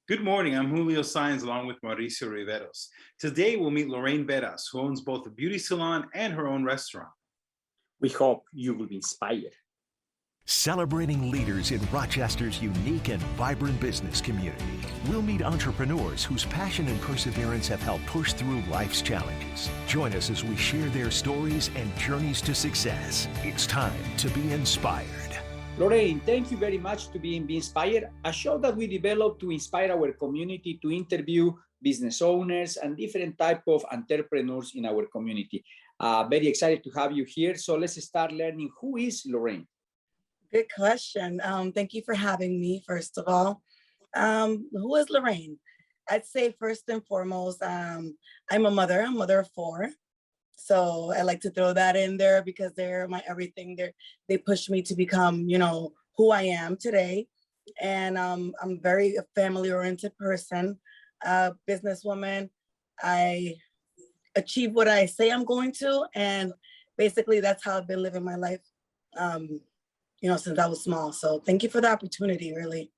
Good morning. I'm Julio Saenz along with Mauricio Riveros. Today we'll meet Loraine Veras, who owns both a beauty salon and her own restaurant. We hope you will be inspired. Celebrating leaders in Rochester's unique and vibrant business community. We'll meet entrepreneurs whose passion and perseverance have helped push through life's challenges. Join us as we share their stories and journeys to success. It's time to be inspired. Loraine, thank you very much to Be Inspired, a show that we developed to inspire our community to interview business owners and different type of entrepreneurs in our community. Very excited to have you here. So let's start learning, who is Loraine? Good question. Thank you for having me, first of all. Who is Loraine? I'd say first and foremost, I'm a mother of four. So I like to throw that in there because they're my everything. They push me to become, who I am today. And I'm very a family-oriented person, businesswoman. I achieve what I say I'm going to. And basically that's how I've been living my life, since I was small. So thank you for the opportunity, really.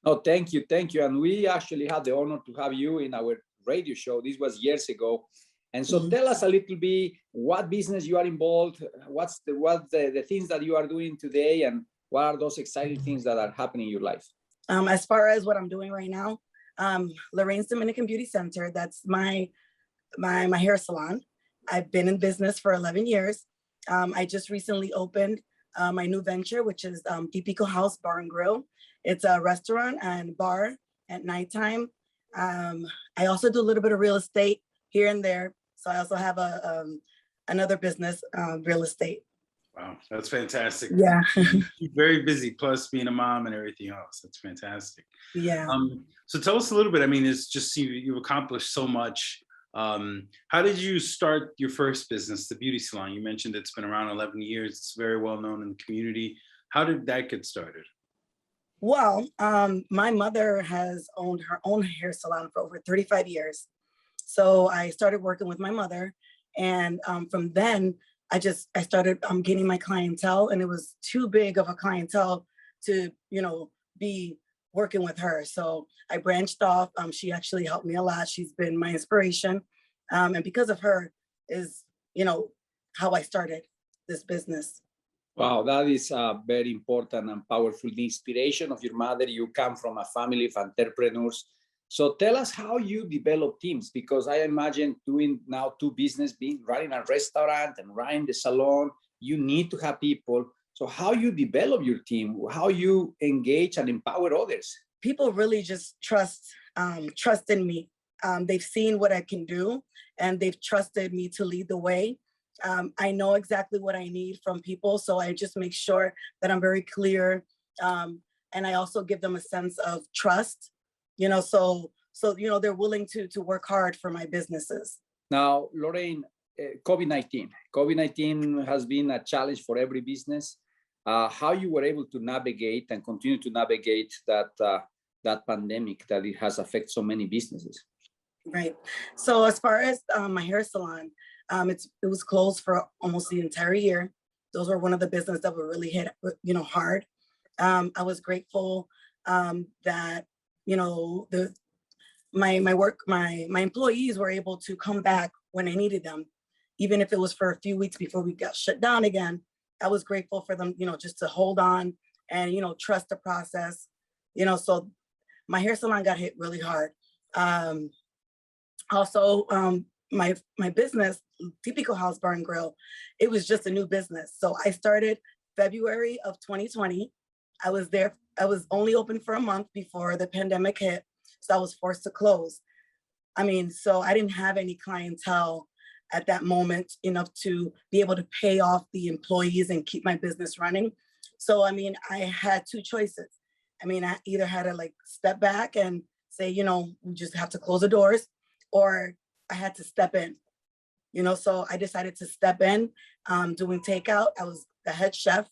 Oh, thank you. And we actually had the honor to have you in our radio show. This was years ago. And so tell us a little bit what business you are involved, what's the things that you are doing today, and what are those exciting things that are happening in your life? As far as what I'm doing right now, Loraine's Dominican Beauty Center, that's my hair salon. I've been in business for 11 years. I just recently opened my new venture, which is Típico House Bar and Grill. It's a restaurant and bar at nighttime. I also do a little bit of real estate here and there. So I also have another business, real estate. Wow, that's fantastic. Yeah. You're very busy, plus being a mom and everything else. That's fantastic. Yeah. So tell us a little bit. I mean, it's just you've accomplished so much. How did you start your first business, the beauty salon? You mentioned it's been around 11 years. It's very well known in the community. How did that get started? Well, my mother has owned her own hair salon for over 35 years. So I started working with my mother. And from then, I started getting my clientele, and it was too big of a clientele to, be working with her. So I branched off. She actually helped me a lot. She's been my inspiration. And because of her is, how I started this business. Wow, that is very important and powerful. The inspiration of your mother, you come from a family of entrepreneurs. So tell us how you develop teams, because I imagine doing now two business, running a restaurant and running the salon, you need to have people. So how you develop your team, how you engage and empower others? People really just trust in me. They've seen what I can do, and they've trusted me to lead the way. I know exactly what I need from people. So I just make sure that I'm very clear. And I also give them a sense of trust. So they're willing to work hard for my businesses. Now, Loraine, COVID-19 has been a challenge for every business. How you were able to navigate and continue to navigate that pandemic that it has affected so many businesses? Right. So as far as my hair salon, it was closed for almost the entire year. Those were one of the businesses that were really hit, hard. I was grateful that my employees were able to come back when I needed them, even if it was for a few weeks before we got shut down again. I was grateful for them, just to hold on and, trust the process, so my hair salon got hit really hard. Also, my business, Típico House Bar and Grill, it was just a new business. So I started February of 2020. I was only open for a month before the pandemic hit. So I was forced to close. So I didn't have any clientele at that moment enough to be able to pay off the employees and keep my business running. So, I had two choices. I either had to step back and say, we just have to close the doors, or I had to step in, so I decided to step in, doing takeout. I was the head chef.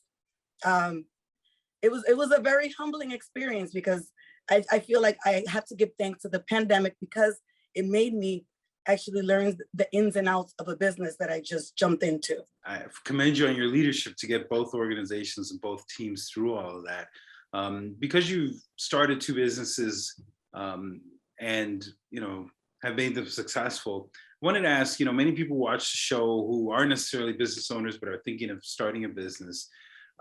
It was a very humbling experience, because I feel like I have to give thanks to the pandemic, because it made me actually learn the ins and outs of a business that I just jumped into. I commend you on your leadership to get both organizations and both teams through all of that. Because you've started two businesses and have made them successful. I wanted to ask, many people watch the show who aren't necessarily business owners but are thinking of starting a business.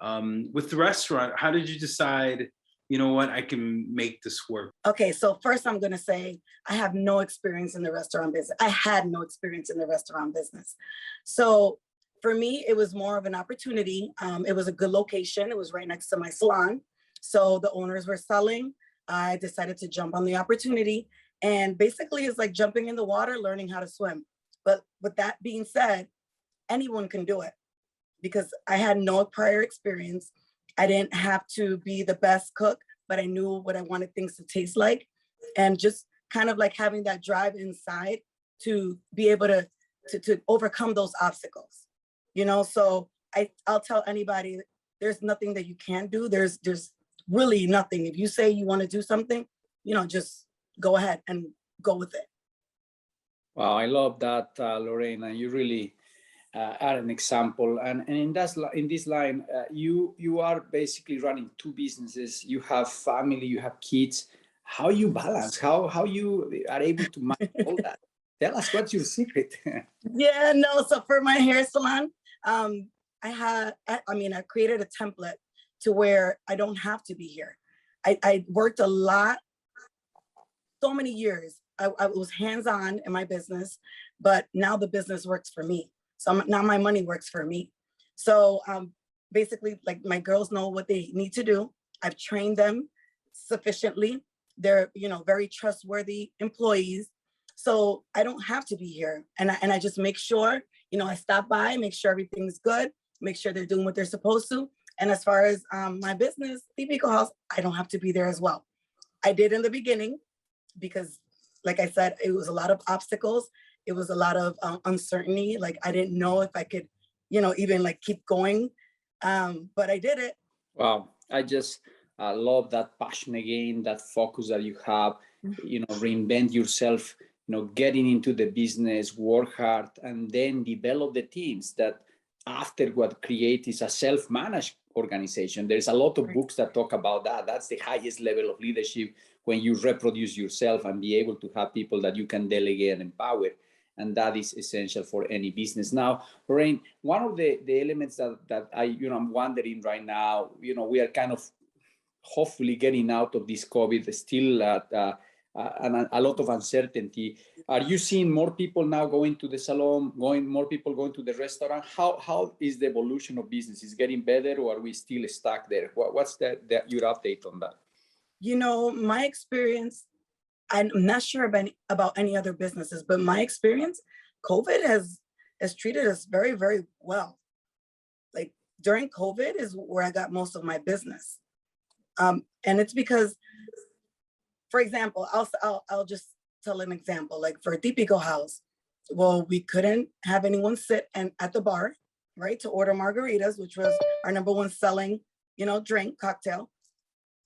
With the restaurant, how did you decide, what, I can make this work? Okay, so first I'm going to say I have no experience in the restaurant business. I had no experience in the restaurant business. So for me, it was more of an opportunity. It was a good location. It was right next to my salon. So the owners were selling. I decided to jump on the opportunity. And basically, it's like jumping in the water, learning how to swim. But with that being said, anyone can do it because I had no prior experience. I didn't have to be the best cook, but I knew what I wanted things to taste like. And just kind of like having that drive inside to be able to overcome those obstacles. So I'll tell anybody, there's nothing that you can't do. There's really nothing. If you say you want to do something, just go ahead and go with it. Wow, I love that, Loraine, and you really are an example. And in this line, you are basically running two businesses. You have family, you have kids. How you balance? How you are able to manage all that? Tell us what's your secret. Yeah, no. So for my hair salon, I created a template to where I don't have to be here. I worked a lot, so many years. I was hands-on in my business, but now the business works for me. So now my money works for me. So basically, like, my girls know what they need to do. I've trained them sufficiently. They're, very trustworthy employees. So I don't have to be here. And I just make sure, I stop by, make sure everything's good, make sure they're doing what they're supposed to. And as far as my business, Típico House, I don't have to be there as well. I did in the beginning because, like I said, it was a lot of obstacles. It was a lot of uncertainty. Like, I didn't know if I could, even like keep going. But I did it. Wow. I just love that passion again, that focus that you have, reinvent yourself, getting into the business, work hard, and then develop the teams that after what create is a self-managed organization. There's a lot of books that talk about that. That's the highest level of leadership, when you reproduce yourself and be able to have people that you can delegate and empower. And that is essential for any business. Now, Loraine, one of the elements that I'm wondering right now, we are kind of hopefully getting out of this COVID, still and a lot of uncertainty. Are you seeing more people now going to the salon, more people going to the restaurant? How is the evolution of business? Is it getting better, or are we still stuck there? What's your update on that? My experience, I'm not sure about any other businesses, but my experience, COVID has treated us very, very well. Like, during COVID is where I got most of my business. And it's because, for example, I'll just tell an example. Like, for Típico House, well, we couldn't have anyone sit at the bar, right, to order margaritas, which was our number one selling, drink, cocktail.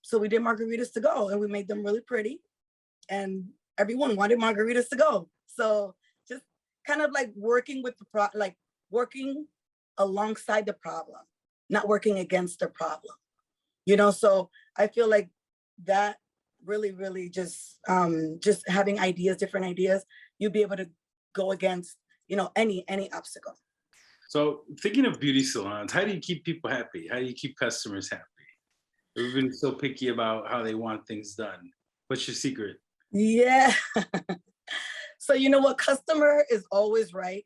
So we did margaritas to go, and we made them really pretty, and everyone wanted margaritas to go. So just kind of like working with working alongside the problem, not working against the problem. So I feel like that really, really just having ideas, different ideas, you'll be able to go against, any obstacle. So thinking of beauty salons, how do you keep people happy? How do you keep customers happy? We've been so picky about how they want things done. What's your secret? Yeah. So what? Customer is always right.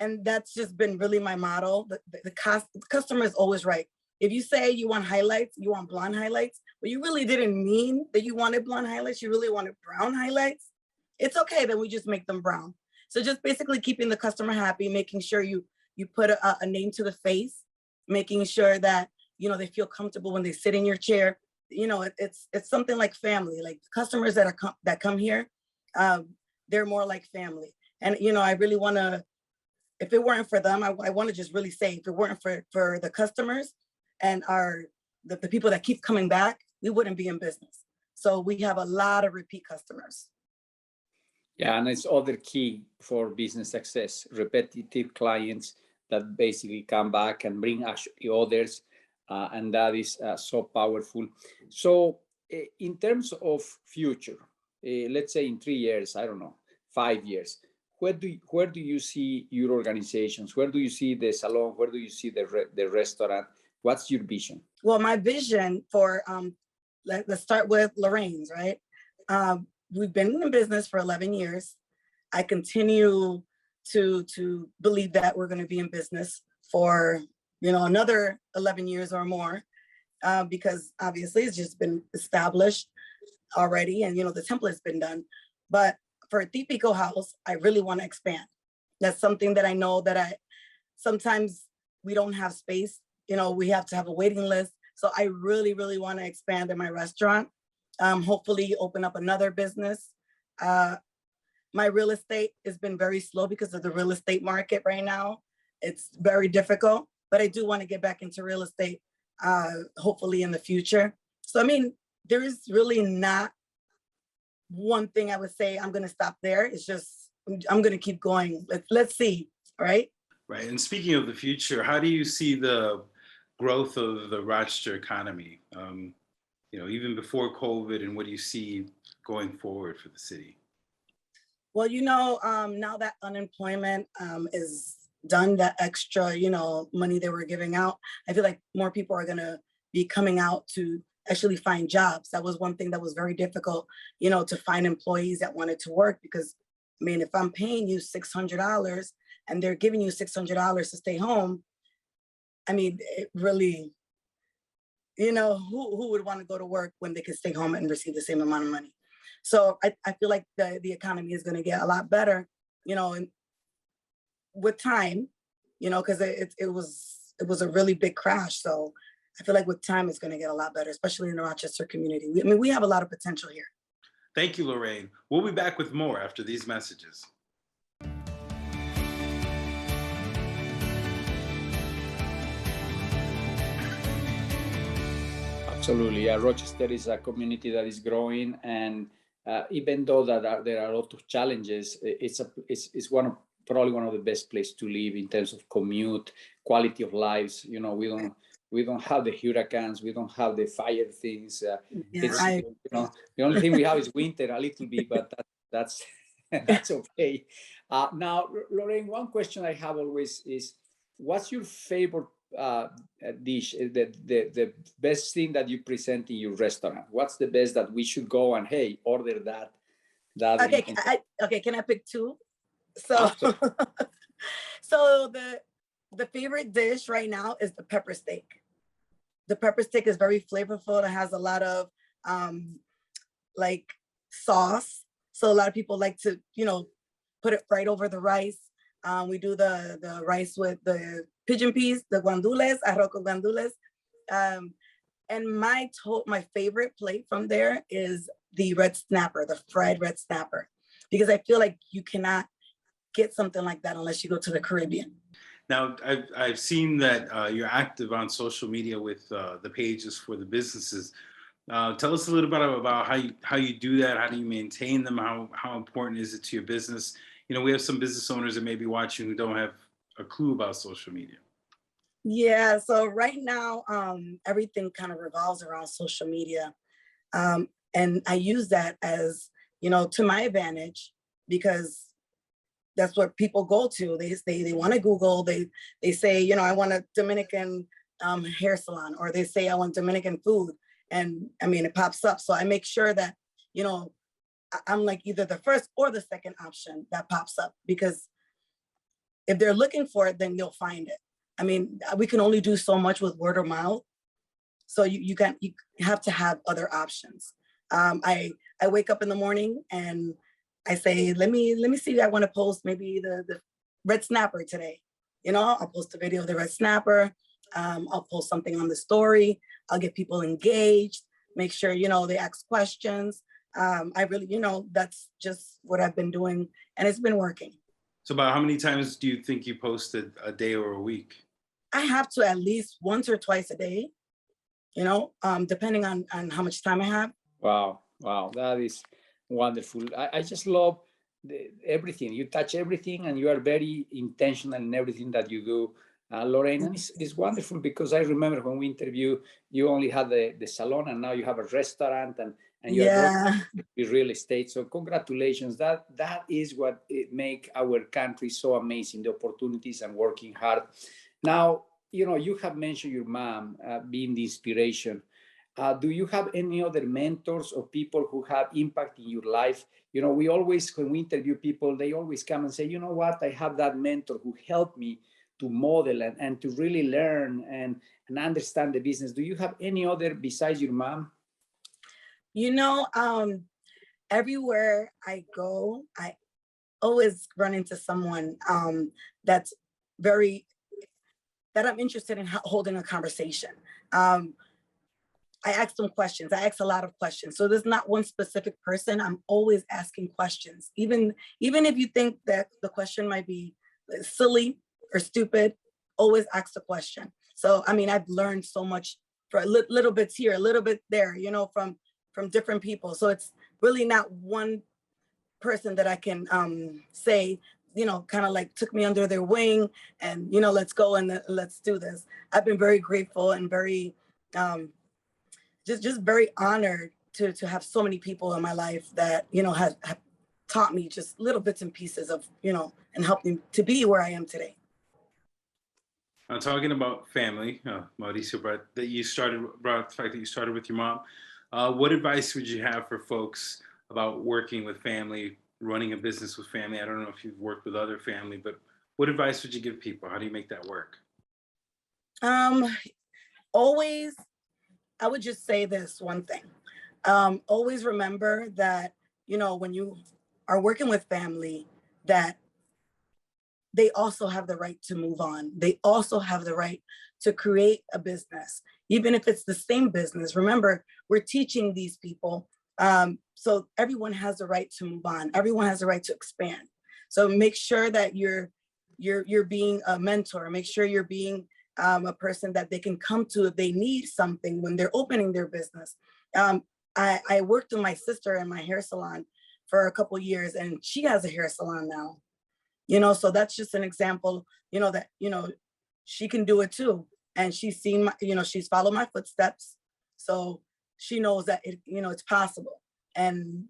And that's just been really my motto. The customer is always right. If you say you want highlights, you want blonde highlights, but you really didn't mean that you wanted blonde highlights, you really wanted brown highlights, it's okay, then we just make them brown. So just basically keeping the customer happy, making sure you put a name to the face, making sure that, they feel comfortable when they sit in your chair. It's something like family. Like, customers that come here, they're more like family. And, I really want to, if it weren't for them, I want to just really say, if it weren't for the customers and the people that keep coming back, we wouldn't be in business. So we have a lot of repeat customers. Yeah, and it's other key for business success, repetitive clients that basically come back and bring actually others. And that is so powerful. So in terms of future, let's say in 3 years, I don't know, 5 years, where do you see your organizations? Where do you see the salon? Where do you see the restaurant? What's your vision? Well, my vision for, let's start with Lorraine's, right? We've been in business for 11 years. I continue to believe that we're going to be in business for, another 11 years or more, because obviously it's just been established already, and the template's been done. But for Típico House, I really want to expand. That's something that I know that sometimes we don't have space. We have to have a waiting list. So I really, really want to expand in my restaurant. Hopefully open up another business. My real estate has been very slow because of the real estate market right now. It's very difficult, but I do want to get back into real estate, hopefully in the future. So, there is really not one thing I would say I'm going to stop there. It's just, I'm going to keep going. Let's see, right? Right. And speaking of the future, how do you see the growth of the Rochester economy, even before COVID, and what do you see going forward for the city? Well, now that unemployment is done, that extra, money they were giving out, I feel like more people are going to be coming out to actually find jobs. That was one thing that was very difficult, to find employees that wanted to work, because if I'm paying you $600 and they're giving you $600 to stay home, it really, who would want to go to work when they could stay home and receive the same amount of money? So I feel like the economy is going to get a lot better, and with time, because it was a really big crash. So I feel like with time, it's going to get a lot better, especially in the Rochester community. We have a lot of potential here. Thank you, Loraine. We'll be back with more after these messages. Absolutely. Rochester is a community that is growing, and even though there are a lot of challenges, it's probably one of the best places to live in terms of commute, quality of lives. We don't have the hurricanes, we don't have the fire things. The only thing we have is winter a little bit, but that's that's okay. Now, Loraine, one question I have always is, what's your favorite dish, the best thing that you present in your restaurant? What's the best that we should go and, hey, order that? Okay, can I pick two? So, so the favorite dish right now is the pepper steak. The pepper steak is very flavorful. It has a lot of sauce. So a lot of people like to, put it right over the rice. We do the rice with the pigeon peas, the guandules, arroz con guandules. And my favorite plate from there is the red snapper, the fried red snapper, because I feel like you cannot get something like that unless you go to the Caribbean. Now, I've seen that you're active on social media with the pages for the businesses. Tell us a little bit about how you do that. How do you maintain them? How important is it to your business? We have some business owners that may be watching who don't have a clue about social media. Yeah, so right now, everything kind of revolves around social media. And I use that as, to my advantage, because that's what people go to. They want to Google, they say, I want a Dominican hair salon, or they say I want Dominican food. And it pops up. So I make sure that, I'm like either the first or the second option that pops up, because if they're looking for it, then they'll find it. We can only do so much with word of mouth. So you have to have other options. I wake up in the morning and I say, let me see, I want to post maybe the red snapper today. I'll post a video of the red snapper. I'll post something on the story. I'll get people engaged, make sure, they ask questions. I really, that's just what I've been doing, and it's been working. So about how many times do you think you posted a day or a week? I have to at least once or twice a day, depending on how much time I have. Wow, that is wonderful. I just love everything. You touch everything, and you are very intentional in everything that you do. Loraine, and it's wonderful because I remember when we interviewed, you only had the salon, and now you have a restaurant, and you're Yeah. with real estate. So congratulations. That is what it make our country so amazing, the opportunities and working hard. Now, you have mentioned your mom being the inspiration. Do you have any other mentors or people who have impact in your life? We always, when we interview people, they always come and say, you know what, I have that mentor who helped me to model and to really learn and understand the business. Do you have any other besides your mom? Everywhere I go, I always run into someone that's that I'm interested in holding a conversation. I ask them questions. I ask a lot of questions. So there's not one specific person. I'm always asking questions. Even if you think that the question might be silly or stupid, always ask the question. So, I've learned so much for little bits here, a little bit there, from different people. So it's really not one person that I can say, kind of like took me under their wing and, let's go and let's do this. I've been very grateful and very, just very honored to have so many people in my life that, have taught me just little bits and pieces of, and helped me to be where I am today. Talking about family, Mauricio, brought the fact that you started with your mom. What advice would you have for folks about working with family, running a business with family? I don't know if you've worked with other family, but what advice would you give people? How do you make that work? Always, I would just say this one thing. Always remember that, when you are working with family, that they also have the right to move on. They also have the right to create a business, even if it's the same business. Remember, we're teaching these people. So everyone has the right to move on. Everyone has the right to expand. So make sure that you're being a mentor. Make sure you're being a person that they can come to if they need something when they're opening their business. I worked with my sister in my hair salon for a couple of years, and she has a hair salon now. So that's just an example, that, she can do it too. And she's seen my, she's followed my footsteps. So she knows that it's possible. And,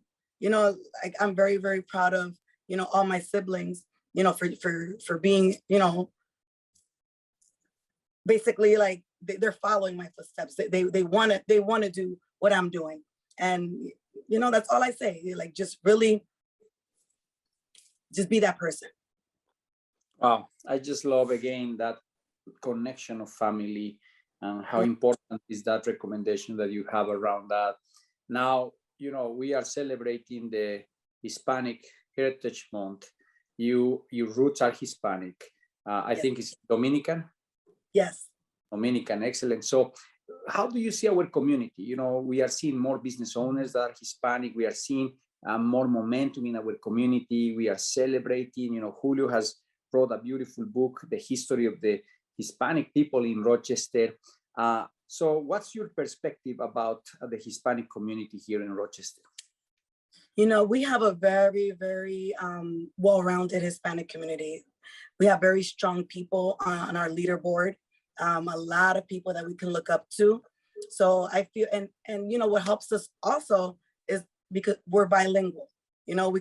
I'm very, very proud of, all my siblings, for being, basically like they're following my footsteps. They want to do what I'm doing. And, that's all I say. Like, just really just be that person. Wow, I just love again that connection of family and how important is that recommendation that you have around that. Now, we are celebrating the Hispanic Heritage Month. Your roots are Hispanic. I Yes. think it's Dominican. Yes. Dominican, excellent. So how do you see our community? We are seeing more business owners that are Hispanic. We are seeing more momentum in our community. We are celebrating. Julio has wrote a beautiful book, The History of the Hispanic People in Rochester. So what's your perspective about the Hispanic community here in Rochester? We have a very, very well-rounded Hispanic community. We have very strong people on our leaderboard, a lot of people that we can look up to. So I feel, and what helps us also is because we're bilingual.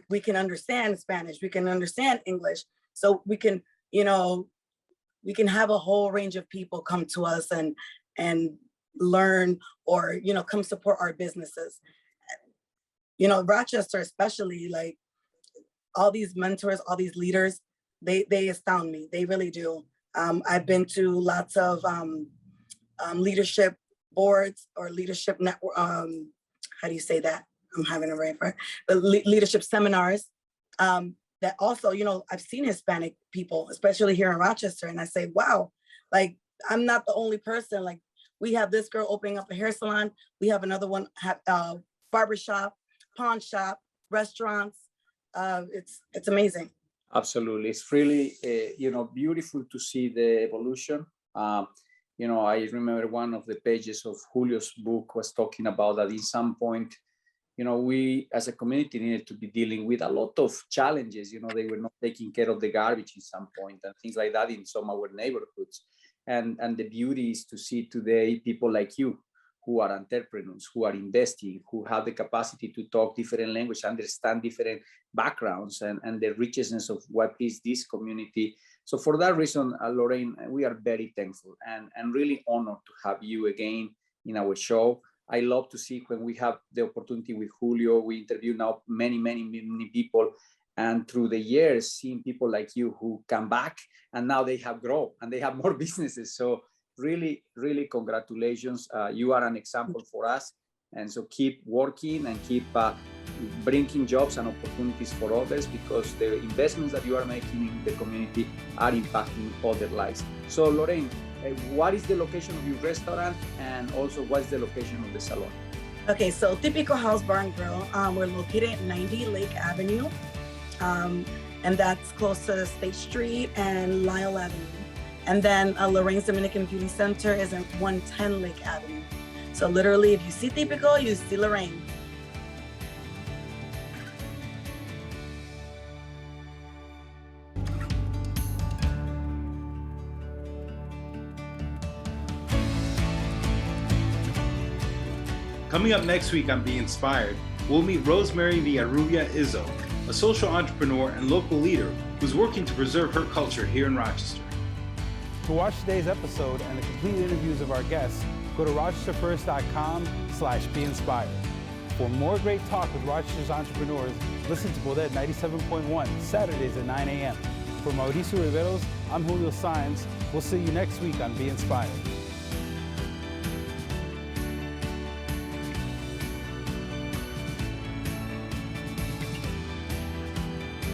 We can understand Spanish, we can understand English. So we can, we can have a whole range of people come to us and learn or, come support our businesses. Rochester, especially, like all these mentors, all these leaders, they astound me. They really do. I've been to lots of leadership boards or leadership network. How do you say that? I'm having a brain fart. The leadership seminars. That also, I've seen Hispanic people, especially here in Rochester, and I say, wow, like I'm not the only person. Like we have this girl opening up a hair salon. We have another one, barbershop, pawn shop, restaurants. It's amazing. Absolutely. It's really, beautiful to see the evolution. I remember one of the pages of Julio's book was talking about that in some point, we as a community needed to be dealing with a lot of challenges. They were not taking care of the garbage at some point and things like that in some of our neighborhoods. And the beauty is to see today people like you who are entrepreneurs, who are investing, who have the capacity to talk different languages, understand different backgrounds and the richness of what is this community. So for that reason, Loraine, we are very thankful and really honored to have you again in our show. I love to see when we have the opportunity with Julio, we interview now many people, and through the years, seeing people like you who come back and now they have grown and they have more businesses. So really, really congratulations. You are an example for us. And so keep working and keep bringing jobs and opportunities for others, because the investments that you are making in the community are impacting other lives. So Loraine, what is the location of your restaurant, and also what's the location of the salon? Okay, so Típico House Bar and Grill, we're located at 90 Lake Avenue, and that's close to State Street and Lyle Avenue. And then Lorraine's Dominican Beauty Center is at 110 Lake Avenue. So literally, if you see Típico, you see Loraine. Coming up next week on Be Inspired, we'll meet Rosemary Villarrubia Izzo, a social entrepreneur and local leader who's working to preserve her culture here in Rochester. To watch today's episode and the complete interviews of our guests, go to rochesterfirst.com/beinspired. For more great talk with Rochester's entrepreneurs, listen to Bodette 97.1 Saturdays at 9 a.m. For Mauricio Riveros, I'm Julio Saenz. We'll see you next week on Be Inspired.